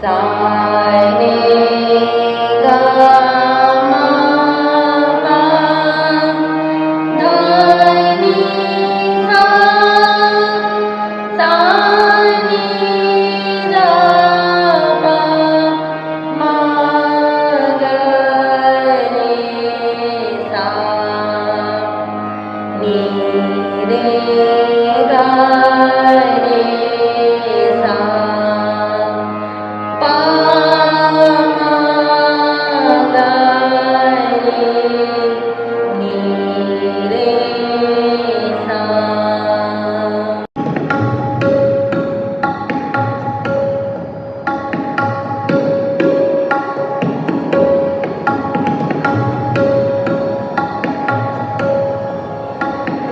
सा रे गा मा पा धा नि सा सा नि धा पा मा ग रे सा नि रे गा रे सा पा मा ग रे नि रे सा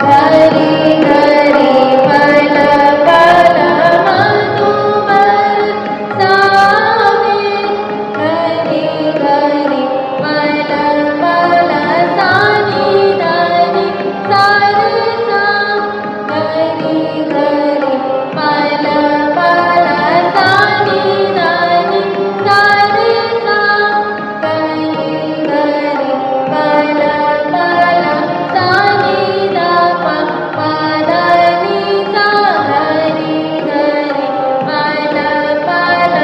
घरी घरी पल पल मधुबर सावे घरी घरी पल पल सानी धनी सारे सा घरी घरी पल पल सानी धनी सारे सा घरी घरी पल पल सानी धा पा धा नि सा घरी घरी पल पल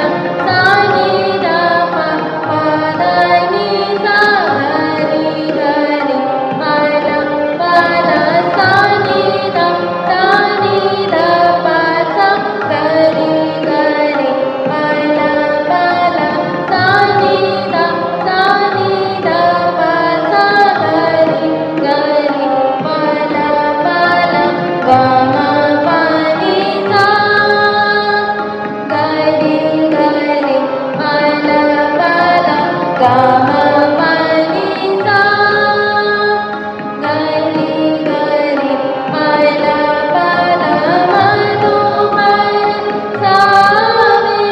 सानी धा पा धा नि सा घरी घरी पल पल सानी धा पा सा घरी घरी पल पल सानी धा पा सा घरी घरी पल पल गा मा पा नि सा घरी घरी पल पल गा मा पा नि सा घरी घरी पल पल मधुबर सावे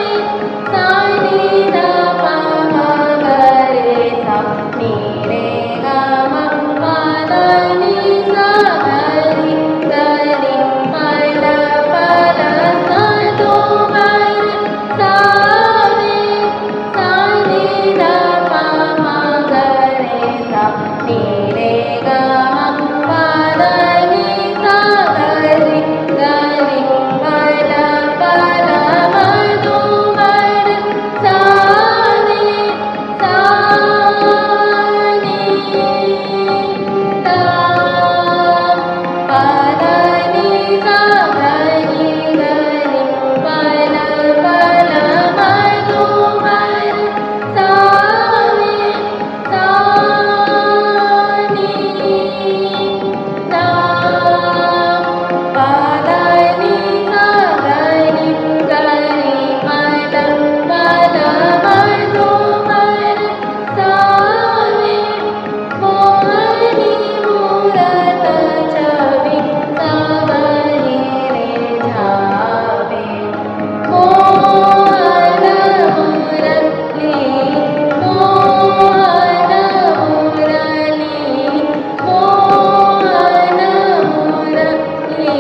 सानी धा पा मा ग रे सा नि रे गा मा पा धा नि सा घरी घरी पल पल मधुबर सावे सानी धा पा मा ग रे सा नि रे गा मा पा धा नि सा घरी घरी पल पल मधुबर सावे सानी धा पा धा नि सा घरी घरी पल पल मधुबर सावे सानी धा पा धा नि सा घरी घरी पल पल मधुबर सावे मोहनी मूरत छवि सावरी रे झावे मोहन मुरली मोहन मुरली मोहन मुरली